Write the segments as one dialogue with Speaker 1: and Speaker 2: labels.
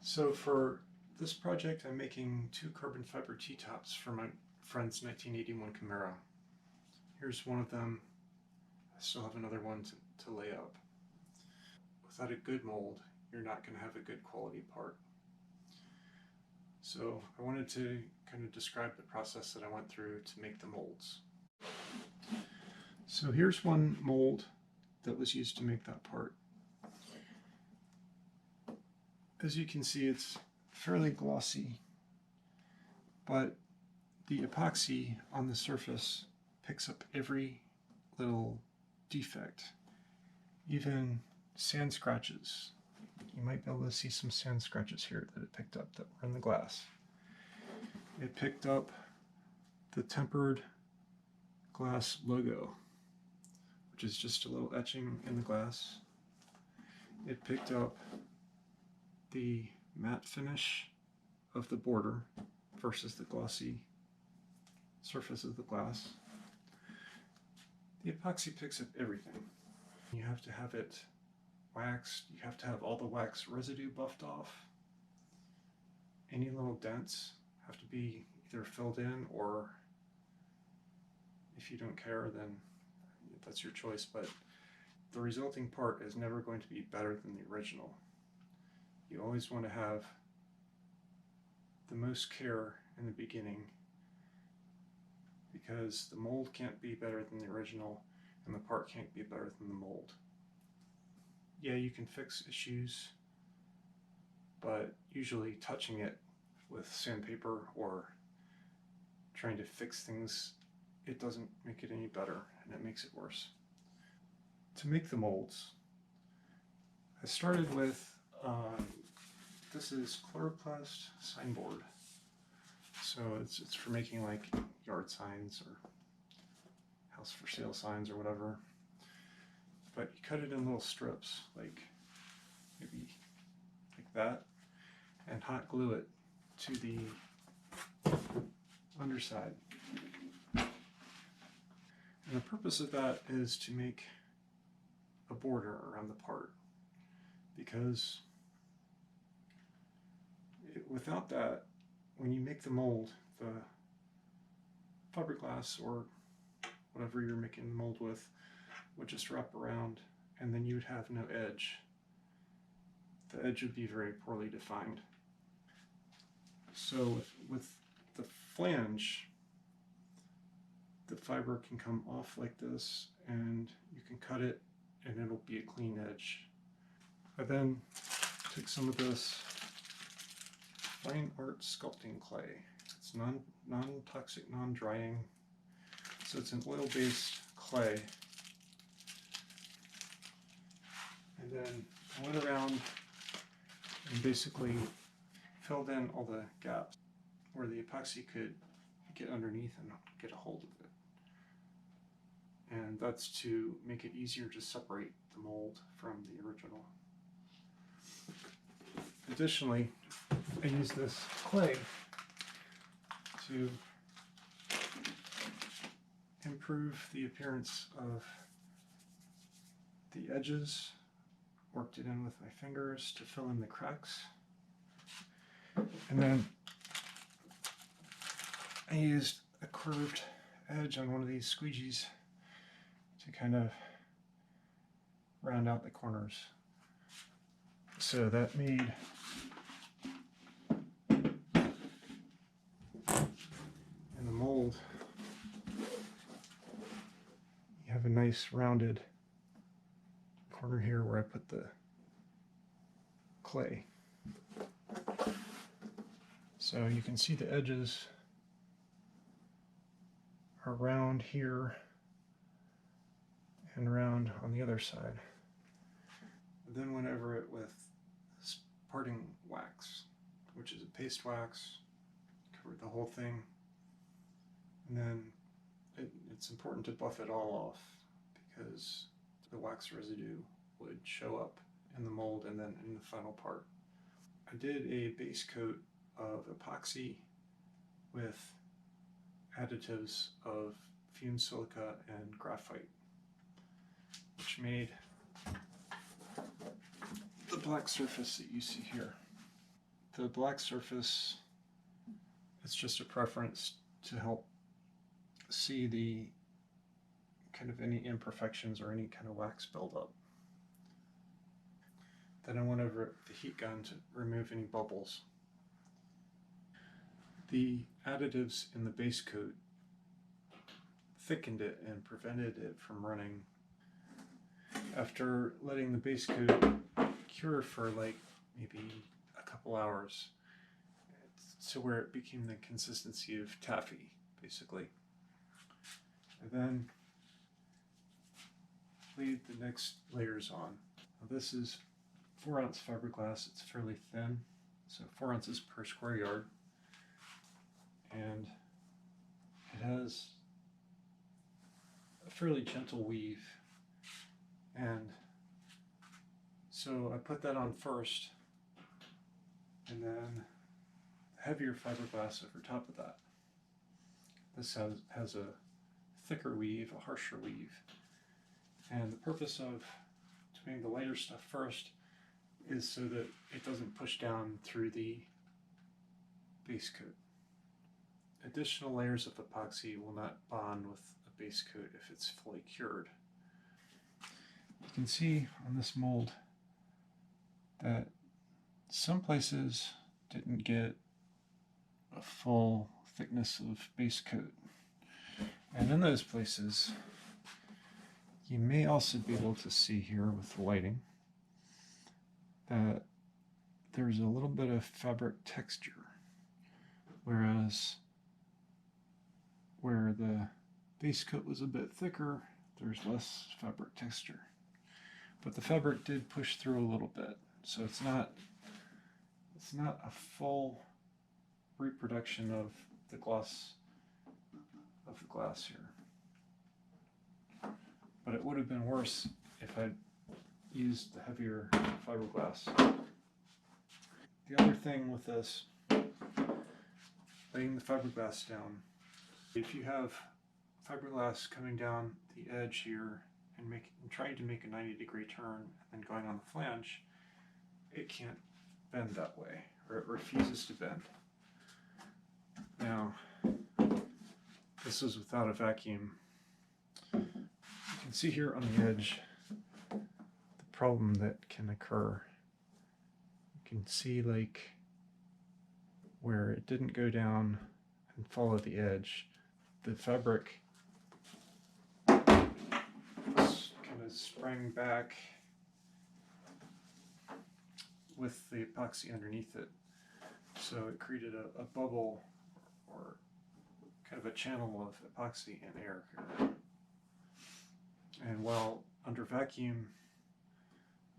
Speaker 1: So for this project, I'm making two carbon fiber T-tops for my friend's 1981 Camaro. Here's one of them. I still have another one to lay up. Without a good mold, you're not going to have a good quality part. So I wanted to kind of describe the process that I went through to make the molds. So here's one mold that was used to make that part. As you can see, it's fairly glossy, but the epoxy on the surface picks up every little defect, even sand scratches. You might be able to see some sand scratches here that it picked up that were in the glass. It picked up the tempered glass logo, which is just a little etching in the glass. It picked up the matte finish of the border versus the glossy surface of the glass. The epoxy picks up everything. You have to have it waxed, you have to have all the wax residue buffed off. Any little dents have to be either filled in, or if you don't care, then that's your choice, but the resulting part is never going to be better than the original. You always want to have the most care in the beginning, because the mold can't be better than the original and the part can't be better than the mold. Yeah, you can fix issues, but usually touching it with sandpaper or trying to fix things, it doesn't make it any better, and it makes it worse. To make the molds, I started with this is chloroplast signboard. So it's for making like yard signs or house for sale signs or whatever. But you cut it in little strips, like maybe like that, and hot glue it to the underside. And the purpose of that is to make a border around the part, because without that, when you make the mold, the fiberglass or whatever you're making the mold with would just wrap around, and then you would have no edge. The edge would be very poorly defined. So with the flange, the fiber can come off like this, and you can cut it and it'll be a clean edge. I then took some of this fine art sculpting clay. It's non-toxic, non-drying, so it's an oil-based clay. And then I went around and basically filled in all the gaps where the epoxy could get underneath and get a hold of it. And that's to make it easier to separate the mold from the original. Additionally, I use this clay to improve the appearance of the edges. Worked it in with my fingers to fill in the cracks. And then I used a curved edge on one of these squeegees to kind of round out the corners. So that made in the mold, you have a nice rounded corner here where I put the clay. So you can see the edges are round here and round on the other side. And then went over it with this parting wax, which is a paste wax, covered the whole thing. And then it's important to buff it all off, because the wax residue would show up in the mold and then in the final part. I did a base coat of epoxy with additives of fumed silica and graphite, which made the black surface that you see here. the black surface, it's just a preference to help see the kind of any imperfections or any kind of wax buildup. Then I went over the heat gun to remove any bubbles. The additives in the base coat thickened it and prevented it from running. After letting the base coat cure for like maybe a couple hours, to where it became the consistency of taffy, basically. And then laid the next layers on. Now this is 4-ounce fiberglass. It's fairly thin, so 4 ounces per square yard, and it has a fairly gentle weave, and so I put that on first, and then heavier fiberglass over top of that. This has a thicker weave, a harsher weave, and the purpose of doing the lighter stuff first is so that it doesn't push down through the base coat. Additional layers of epoxy will not bond with a base coat if it's fully cured. You can see on this mold that some places didn't get a full thickness of base coat, and in those places you may also be able to see here with the lighting that there's a little bit of fabric texture, whereas where the base coat was a bit thicker, there's less fabric texture. But the fabric did push through a little bit, so it's not a full reproduction of the glass here. But it would have been worse if I'd used the heavier fiberglass. The other thing with this, laying the fiberglass down, if you have fiberglass coming down the edge here and trying to make a 90-degree turn and then going on the flange, it can't bend that way, or it refuses to bend. Now, this is without a vacuum. You can see here on the edge the problem that can occur. You can see like where it didn't go down and follow the edge. The fabric kind of sprang back with the epoxy underneath it. So it created a bubble, or kind of a channel of epoxy and air here. And while under vacuum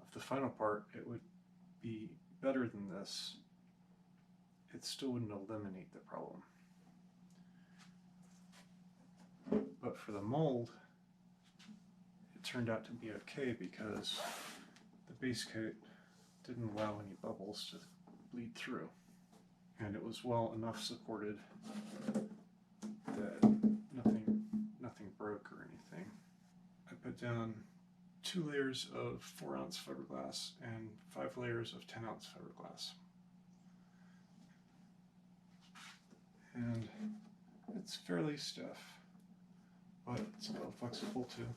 Speaker 1: of the final part it would be better than this, it still wouldn't eliminate the problem. But for the mold, it turned out to be okay because the base coat didn't allow any bubbles to bleed through, and it was well enough supported that nothing broke or anything. I put down 2 layers of 4-ounce fiberglass and 5 layers of 10-ounce fiberglass, and it's fairly stiff, but it's a little flexible too.